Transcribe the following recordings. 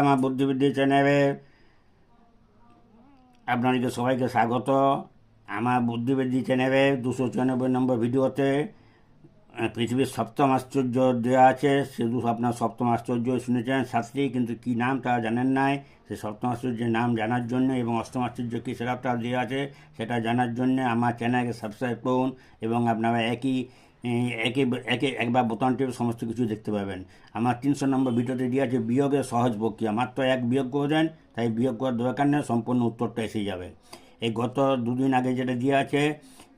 আমার বুদ্ধিবৃদ্ধি চ্যানেলে আপনাদেরকে সবাইকে স্বাগত। আমার বুদ্ধিবৃদ্ধি চ্যানেলে 294 নম্বর ভিডিওতে পৃথিবীর সপ্তম আশ্চর্য দেওয়া আছে। শুধু আপনার সপ্তম আশ্চর্য শুনেছেন সাতটি, কিন্তু কী নাম তা জানেন নাই। সেই সপ্তম আশ্চর্যের নাম জানার জন্য এবং অষ্টম আশ্চর্য কী সেটাও দেওয়া আছে সেটা জানার জন্য আমার চ্যানেলকে সাবস্ক্রাইব করুন এবং আপনারা একবার বোতাম টিপে সমস্ত কিছু দেখতে পাবেন। আমার 300 নম্বর ভিডিওতে দিয়ে আছে বিয়োগের সহজ প্রক্রিয়া। মাত্র এক বিয়োগ করে দেন, তাই বিয়োগ করার দরকার নেই, সম্পূর্ণ উত্তরটা এসে যাবে। এই গত দুদিন আগে যেটা দিয়ে আছে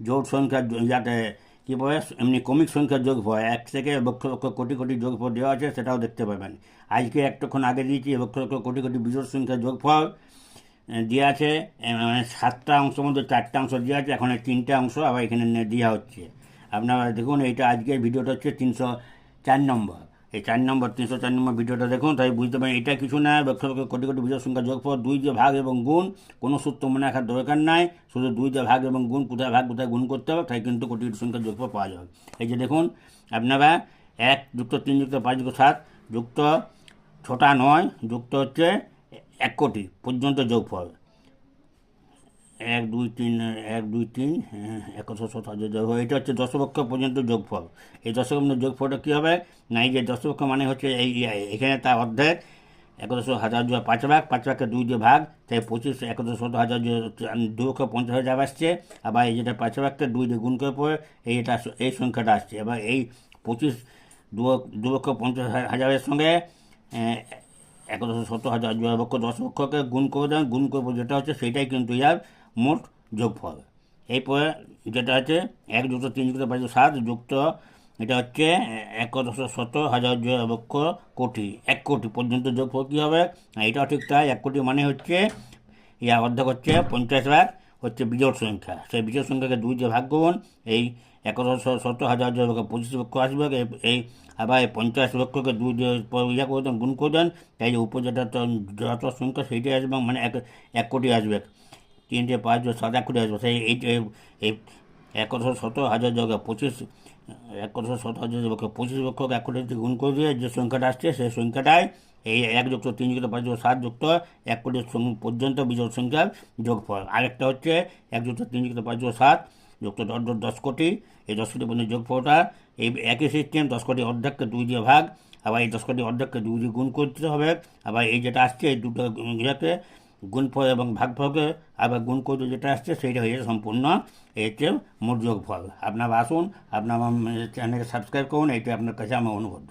জোট সংখ্যা, যাতে কী বলে এমনি ক্রমিক সংখ্যার যোগফল, 1 থেকে লক্ষ লক্ষ কোটি কোটি যোগফল দেওয়া আছে, সেটাও দেখতে পাবেন। আজকে একটুক্ষণ আগে দিয়েছি লক্ষ লক্ষ কোটি কোটি বিজোড় সংখ্যার যোগফল দেওয়া আছে। মানে 7টা অংশের মধ্যে 4টা অংশ দেওয়া আছে, এখন 3টে অংশ আবার এখানে দেওয়া হচ্ছে। আপনারা দেখুন, এইটা আজকের ভিডিওটা হচ্ছে 304 নম্বর। এই 304 নম্বর ভিডিওটা দেখুন, তাই বুঝতে পারেন এটা কিছু না, লক্ষ লক্ষ কোটি কোটি বিজোড় সংখ্যা যোগফল। 2 দিয়ে ভাগ এবং গুণ, কোনো সূত্র মনে রাখার দরকার নাই, শুধু 2 দিয়ে ভাগ এবং গুণ, কোথায় ভাগ কোথায় গুণ করতে হবে, তাই কিন্তু কোটি কোটি সংখ্যা যোগফল পাওয়া যাবে। এই যে দেখুন আপনারা 1 যুক্ত 3 যুক্ত 5 যুক্ত 7 যুক্ত 6টা 9 যুক্ত হচ্ছে 1 কোটি পর্যন্ত যোগফল। 1 2 3 1 2 3 170,000 যোগফল। এটা হচ্ছে দশলক্ষ পর্যন্ত যোগফল। এই দশলক্ষ যোগফলটা কী হবে না, এই যে দশলক্ষ মানে হচ্ছে এখানে তার অর্ধেক 1,100,000 5 ভাগ, 5 ভাগকে 2 দিয়ে ভাগ, তাই 25 1,70,000 2,50,000 আসছে। আবার এই যেটা 5 ভাগকে 2 দিয়ে গুণ করে পরে এই সংখ্যাটা আসছে। এবার এই 25 2,50,000 সঙ্গে 1,70,000 10 লক্ষকে গুণ করে দেন, গুণ করবো যেটা হচ্ছে সেইটাই কিন্তু ইয়ার মোট যোগফল। এরপরে যেটা আছে 1 যুক্ত 3 যুক্ত 5 7 যুক্ত, এটা হচ্ছে 1,70,000 লক্ষ কোটি, 1 কোটি পর্যন্ত যোগফল কী হবে। এটাও ঠিক তাই, 1 কোটি মানে হচ্ছে ইয়ার অর্ধেক হচ্ছে 50 ভাগ হচ্ছে বিজোড় সংখ্যা। সেই বিজোড় সংখ্যাকে 2 দিয়ে ভাগ করুন, এই 1,70,000 লক্ষ 25 লক্ষ আসবে। এই আবার 50 লক্ষকে 2 দিয়ে ইয়া করে দেন, গুণ করে দেন, তাই যে উপর যেটা যত সংখ্যা সেইটাই আসবে, মানে 1 কোটি আসবে। 3 দিয়ে 5 দিয়ে 7 1 কোটি আসবে। সেই এই 1,70,000 যোগ 25, 1,70,000 লক্ষ 25 লক্ষকে 1 কোটি গুণ করে দিয়ে যে সংখ্যাটা আসছে সেই সংখ্যাটাই এই 1 যুক্ত 3 যুক্ত 5 যুক্ত 7 যুক্ত 1 কোটি পর্যন্ত বিজোড় সংখ্যার যোগফল। আরেকটা হচ্ছে 1 যুক্ত 3 যুক্ত 5 যুক্ত 7 যুক্ত 10 কোটি, এই 10 কোটি পর্যন্ত যোগফলটা এই একই সিস্টেম। 10 কোটি অর্ধেককে 2 দিয়ে ভাগ, আবার এই 10 কোটি অর্ধেককে 2 দিয়ে গুণ করতে হবে, আবার এই যেটা আসছে এই দুটো ইয়েকে গুণফল এবং ভাগফলকে আবার গুণ করতে যেটা আসছে সেইটা হয়ে যাবে সম্পূর্ণ এই হচ্ছে মোট যোগফল। আপনারা আসুন, আপনার আমার চ্যানেলকে সাবস্ক্রাইব করুন, এইটা আপনার কাছে আমার অনুরোধ।